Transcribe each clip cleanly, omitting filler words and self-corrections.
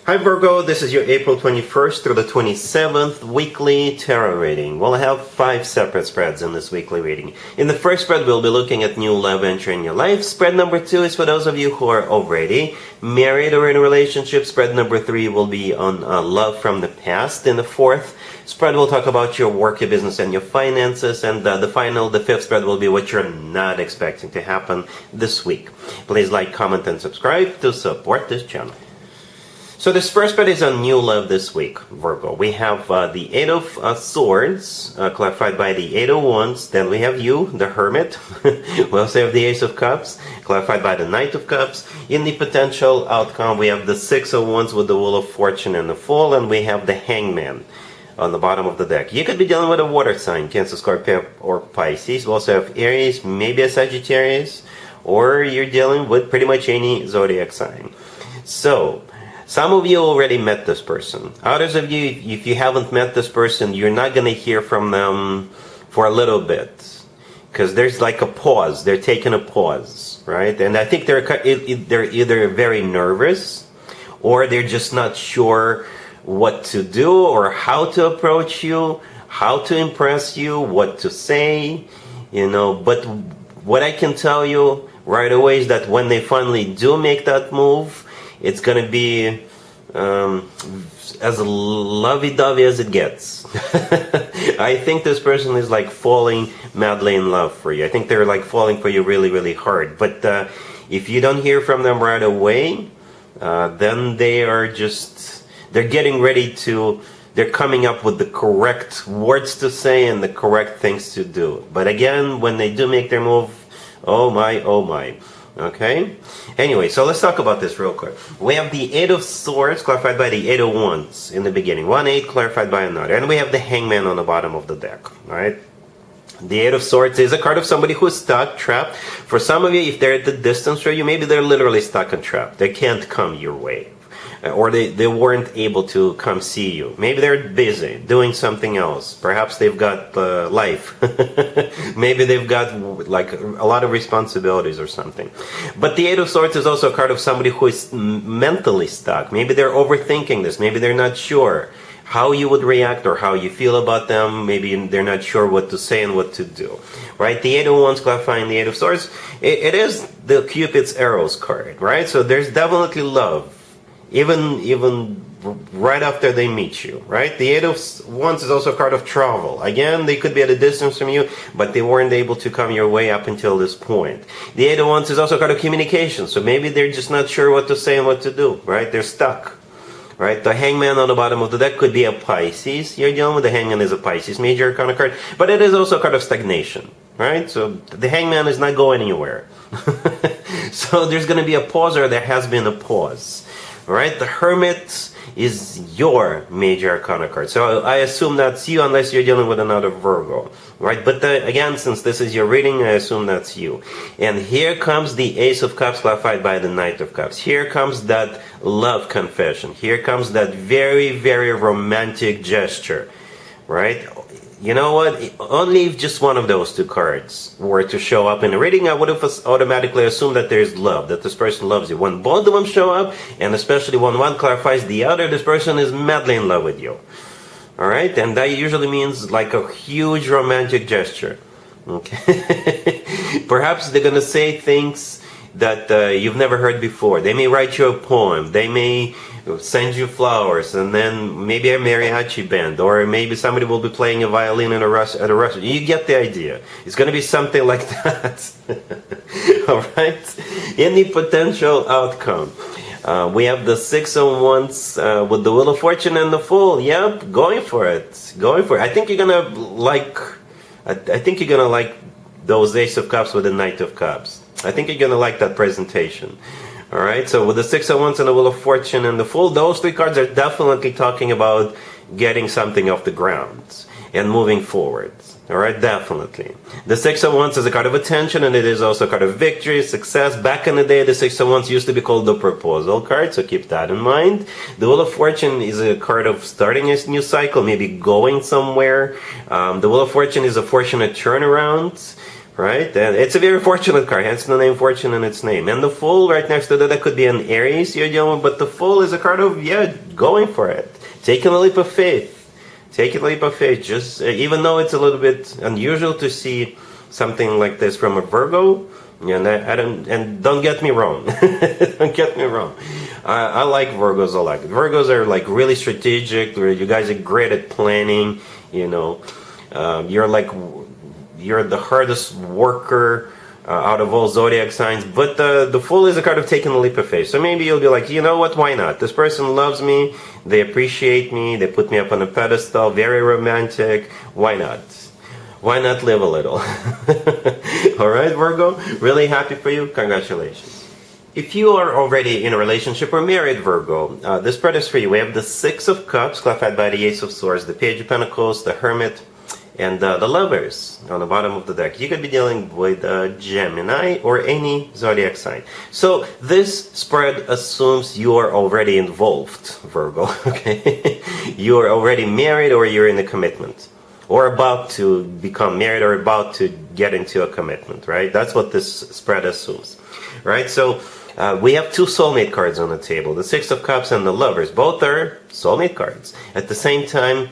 Hi Virgo, this is your April 21st through the 27th weekly tarot reading. We'll have 5 separate spreads in this weekly reading. In the first spread, we'll be looking at new love entering your life. Spread number 2 is for those of you who are already married or in a relationship. Spread number 3 will be on love from the past. In the fourth spread, we'll talk about your work, your business, and your finances. And the fifth spread will be what you're not expecting to happen this week. Please like, comment, and subscribe to support this channel. So this first spread is on new love this week, Virgo. We have the Eight of Swords, clarified by the Eight of Wands. Then we have you, the Hermit. We also have the Ace of Cups, clarified by the Knight of Cups. In the potential outcome, we have the Six of Wands with the Wheel of Fortune and the Fool, and we have the Hangman on the bottom of the deck. You could be dealing with a water sign, Cancer, Scorpio, or Pisces. We also have Aries, maybe a Sagittarius, or you're dealing with pretty much any zodiac sign. So, some of you already met this person. Others of you, if you haven't met this person, you're not going to hear from them for a little bit. Because there's like a pause. They're taking a pause, right? And I think they're either very nervous, or they're just not sure what to do, or how to approach you, how to impress you, what to say, But what I can tell you right away is that when they finally do make that move, it's going to be as lovey-dovey as it gets. I think this person is like falling madly in love for you. I think they're like falling for you really, really hard. But if you don't hear from them right away, then they're getting ready to, they're coming up with the correct words to say and the correct things to do. But again, when they do make their move, oh my, oh my. Okay? Anyway, so let's talk about this real quick. We have the Eight of Swords clarified by the Eight of Wands in the beginning. 1-8 clarified by another. And we have the Hangman on the bottom of the deck. Alright? The Eight of Swords is a card of somebody who's stuck, trapped. For some of you, if they're at the distance from you, maybe they're literally stuck and trapped. They can't come your way. Or they weren't able to come see you. Maybe they're busy doing something else. Perhaps they've got life. Maybe they've got like a lot of responsibilities or something. But the Eight of Swords is also a card of somebody who is mentally stuck. Maybe they're overthinking this. Maybe they're not sure how you would react or how you feel about them. Maybe they're not sure what to say and what to do. Right? The Eight of Wands clarifying the Eight of Swords. It is the Cupid's arrows card. Right? So there's definitely love. Even right after they meet you, right? The Eight of Wands is also a card of travel. Again, they could be at a distance from you, but they weren't able to come your way up until this point. The Eight of Wands is also a card of communication, so maybe they're just not sure what to say and what to do, right? They're stuck, right? The Hangman on the bottom of the deck could be a Pisces. You're dealing with the Hangman is a Pisces major arcana card, but it is also a card of stagnation, right? So the Hangman is not going anywhere. So there's going to be a pause, or there has been a pause. Alright, the Hermit is your major arcana card. So I assume that's you, unless you're dealing with another Virgo. Right, but again, since this is your reading, I assume that's you. And here comes the Ace of Cups clarified by the Knight of Cups. Here comes that love confession. Here comes that very, very romantic gesture. Right? You know what? Only if just one of those two cards were to show up in the reading, I would have automatically assumed that there's love, that this person loves you. When both of them show up, and especially when one clarifies the other, this person is madly in love with you. Alright? And that usually means like a huge romantic gesture. Okay? Perhaps they're going to say things that you've never heard before. They may write you a poem. They may send you flowers, and then maybe a mariachi band, or maybe somebody will be playing a violin at a restaurant. You get the idea. It's going to be something like that. Alright? Any potential outcome. We have the Six of Wands with the Wheel of Fortune and the Fool. Yep, going for it. Going for it. I think you're going to like... I think you're going to like those Ace of Cups with the Knight of Cups. I think you're going to like that presentation. Alright, so with the Six of Wands and the Wheel of Fortune and the Fool, those three cards are definitely talking about getting something off the ground and moving forward. Alright, definitely. The Six of Wands is a card of attention, and it is also a card of victory, success. Back in the day, the Six of Wands used to be called the proposal card, so keep that in mind. The Wheel of Fortune is a card of starting a new cycle, maybe going somewhere. The Wheel of Fortune is a fortunate turnaround. right? And it's a very fortunate card, hence the name Fortune in its name. And the Fool right next to that could be an Aries you're dealing with, but the Fool is a card of, yeah, going for it. Taking a leap of faith. Take a leap of faith. Just, even though it's a little bit unusual to see something like this from a Virgo, and don't get me wrong. Don't get me wrong. I like Virgos a lot. Virgos are like really strategic. You guys are great at planning. You know, you're the hardest worker out of all zodiac signs. But the Fool is a card of taking a leap of faith. So maybe you'll be like, you know what? Why not? This person loves me. They appreciate me. They put me up on a pedestal. Very romantic. Why not? Why not live a little? All right, Virgo. Really happy for you. Congratulations. If you are already in a relationship or married, Virgo, this spread is for you. We have the Six of Cups, clarified by the Ace of Swords, the Page of Pentacles, the Hermit, and the Lovers on the bottom of the deck. You could be dealing with Gemini or any zodiac sign. So this spread assumes you are already involved, Virgo. Okay, you are already married or you're in a commitment, or about to become married or about to get into a commitment. Right? That's what this spread assumes. Right? So we have two soulmate cards on the table: the Six of Cups and the Lovers. Both are soulmate cards. At the same time,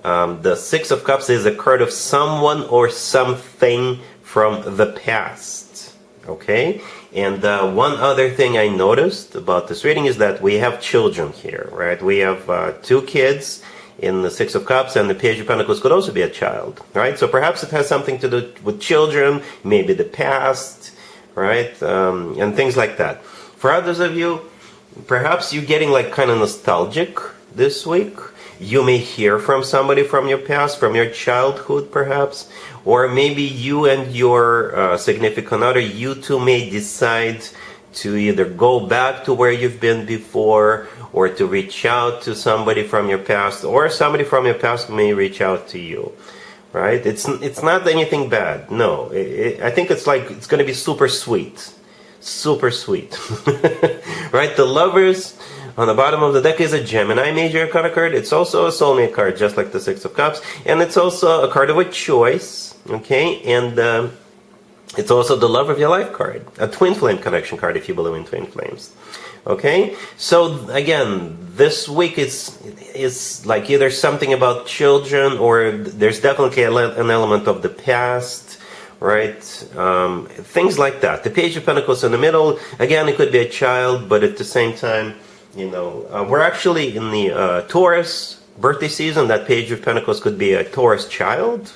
the Six of Cups is a card of someone or something from the past. Okay? And one other thing I noticed about this reading is that we have children here, right? We have two kids in the Six of Cups, and the Page of Pentacles could also be a child, right? So perhaps it has something to do with children, maybe the past, right? And things like that. For others of you, perhaps you're getting like kind of nostalgic this week. You may hear from somebody from your past, from your childhood perhaps, or maybe you and your significant other, you two may decide to either go back to where you've been before, or to reach out to somebody from your past, or somebody from your past may reach out to you, right? It's not anything bad. No, I think it's like, it's going to be super sweet. Super sweet. Right? The Lovers on the bottom of the deck is a Gemini major arcana card. It's also a soulmate card, just like the Six of Cups. And it's also a card of a choice. Okay? And it's also the Love of Your Life card. A twin flame connection card, if you believe in twin flames. Okay? So, again, this week is like either something about children, or there's definitely an element of the past, right? Things like that. The Page of Pentacles in the middle, again, it could be a child, but at the same time, you know, we're actually in the Taurus birthday season. That Page of Pentacles could be a Taurus child,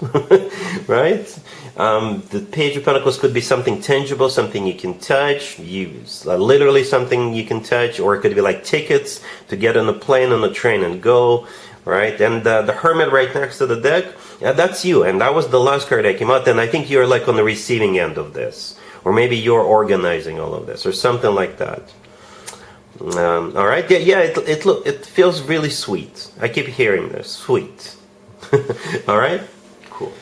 right? The Page of Pentacles could be something tangible, something you can touch, literally something you can touch, or it could be like tickets to get on a plane, on a train and go, right? And the Hermit right next to the deck, that's you, and that was the last card that came out, and I think you're like on the receiving end of this, or maybe you're organizing all of this, or something like that. All right, yeah, it feels really sweet. I keep hearing this, sweet. All right, cool.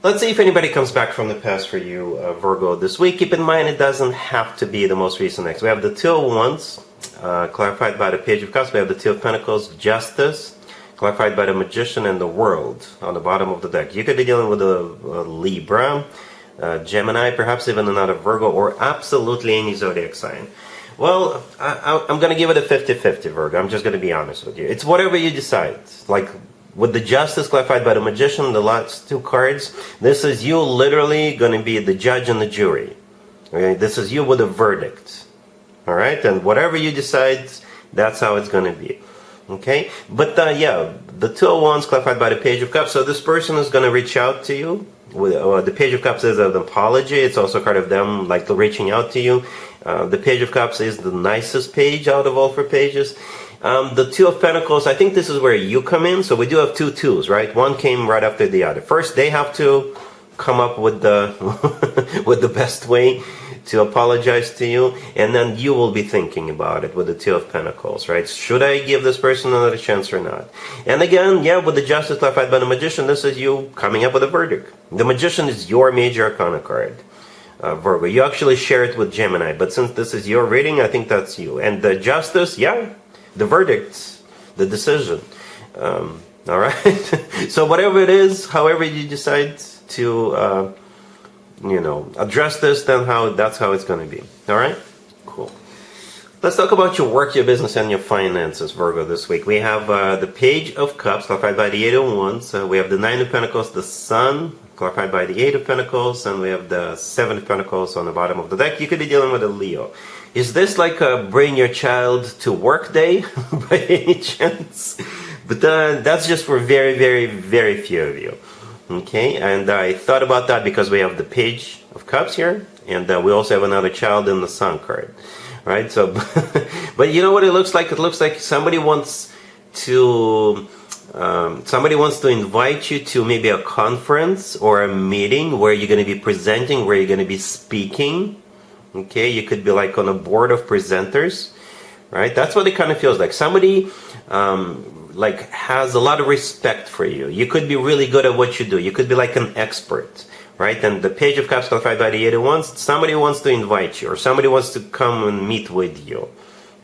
Let's see if anybody comes back from the past for you, Virgo, this week. Keep in mind, it doesn't have to be the most recent ex. We have the Two of Wands, clarified by the Page of Cups. We have the Two of Pentacles, Justice, clarified by the Magician, and the World on the bottom of the deck. You could be dealing with a Libra, Gemini, perhaps even another Virgo, or absolutely any zodiac sign. Well, I'm going to give it a 50-50, Virgo. I'm just going to be honest with you. It's whatever you decide. Like with the Justice clarified by the Magician, the last two cards, this is you literally going to be the judge and the jury. Okay? This is you with a verdict. All right? And whatever you decide, that's how it's going to be. Okay? But yeah, the Two of Wands clarified by the Page of Cups. So this person is going to reach out to you. The Page of Cups is an apology. It's also a card of them like reaching out to you. The Page of Cups is the nicest page out of all four pages. The Two of Pentacles, I think this is where you come in. So we do have two twos, right? One came right after the other. First, they have to come up with the with the best way to apologize to you, and then you will be thinking about it with the Two of Pentacles, right? Should I give this person another chance or not? And again, yeah, with the Justice clarified by the Magician, this is you coming up with a verdict. The Magician is your major arcana card, Virgo. You actually share it with Gemini, but since this is your reading, I think that's you. And the Justice, yeah, the verdict, the decision. All right? So whatever it is, however you decide to address this, then that's how it's going to be. All right? Cool. Let's talk about your work, your business, and your finances, Virgo, this week. We have the Page of Cups, clarified by the Eight of Wands. We have the Nine of Pentacles, the Sun, clarified by the Eight of Pentacles, and we have the Seven of Pentacles on the bottom of the deck. You could be dealing with a Leo. Is this like a bring your child to work day by any chance? But that's just for very, very, very few of you. Okay, and I thought about that because we have the Page of Cups here, and we also have another child in the Sun card. Right, so, but you know what it looks like? It looks like somebody wants to invite you to maybe a conference or a meeting where you're going to be presenting, where you're going to be speaking. Okay, you could be like on a board of presenters, right? That's what it kind of feels like. Somebody like has a lot of respect for you. You could be really good at what you do. You could be like an expert. Right, and the Page of Cups clarified by the Eight of Wands, somebody wants to invite you, or somebody wants to come and meet with you.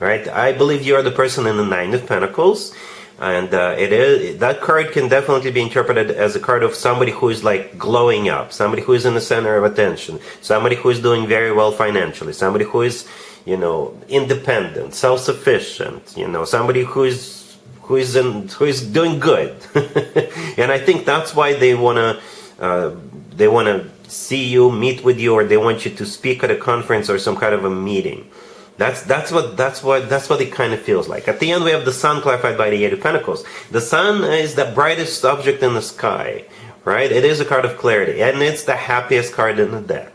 Right, I believe you are the person in the Nine of Pentacles, and that card can definitely be interpreted as a card of somebody who is like glowing up, somebody who is in the center of attention, somebody who is doing very well financially, somebody who is, independent, self-sufficient, somebody who is doing good. And I think that's why they wanna see you, meet with you, or they want you to speak at a conference or some kind of a meeting. That's what it kind of feels like. At the end, we have the Sun clarified by the Eight of Pentacles. The Sun is the brightest object in the sky, right? It is a card of clarity, and it's the happiest card in the deck,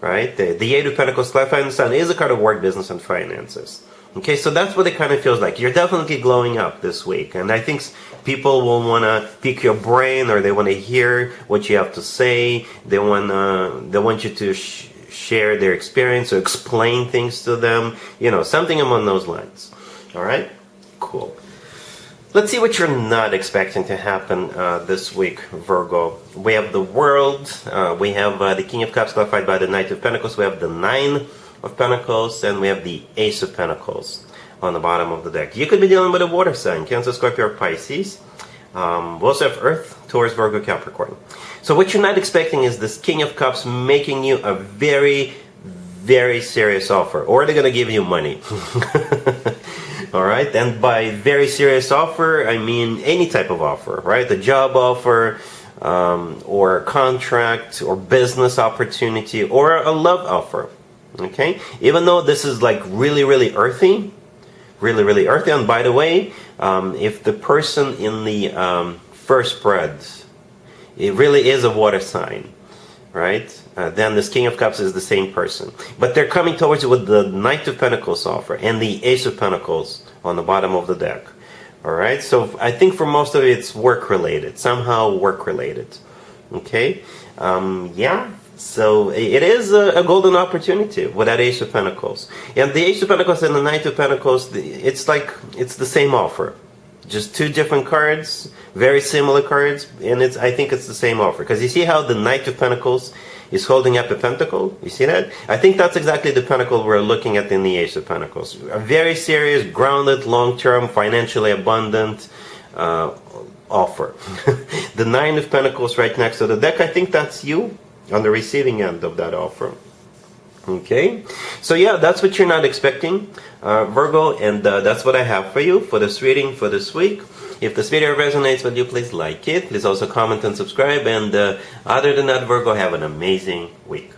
right? The Eight of Pentacles clarified in the Sun is a card of work, business, and finances. Okay, so that's what it kind of feels like. You're definitely glowing up this week, and I think people will want to pick your brain, or they want to hear what you have to say. They want you to share their experience or explain things to them. Something along those lines. All right, cool. Let's see what you're not expecting to happen this week, Virgo. We have the World. We have the King of Cups clarified by the Knight of Pentacles. We have the Nine of Pentacles, and we have the Ace of Pentacles on the bottom of the deck. You could be dealing with a water sign, Cancer, Scorpio, or Pisces. We also have Earth, Taurus, Virgo, Capricorn. So what you're not expecting is this King of Cups making you a very, very serious offer, or they're going to give you money. All right, and by very serious offer, I mean any type of offer, right? A job offer, or a contract, or business opportunity, or a love offer. Okay, even though this is like really, really earthy, and by the way, if the person in the first spread, it really is a water sign, right? Then this King of Cups is the same person, but they're coming towards you with the Knight of Pentacles offer and the Ace of Pentacles on the bottom of the deck. All right, so I think for most of it, it's work related, somehow work related. Okay, yeah. So it is a golden opportunity with that Ace of Pentacles. And the Ace of Pentacles and the Knight of Pentacles, it's the same offer. Just two different cards, very similar cards, and I think it's the same offer. Because you see how the Knight of Pentacles is holding up a pentacle? You see that? I think that's exactly the pentacle we're looking at in the Ace of Pentacles. A very serious, grounded, long-term, financially abundant offer. The Nine of Pentacles right next to the deck, I think that's you on the receiving end of that offer. Okay, so yeah, that's what you're not expecting, Virgo, and that's what I have for you for this reading for this week. If this video resonates with you, please like it. Please also comment and subscribe, and other than that, Virgo, have an amazing week.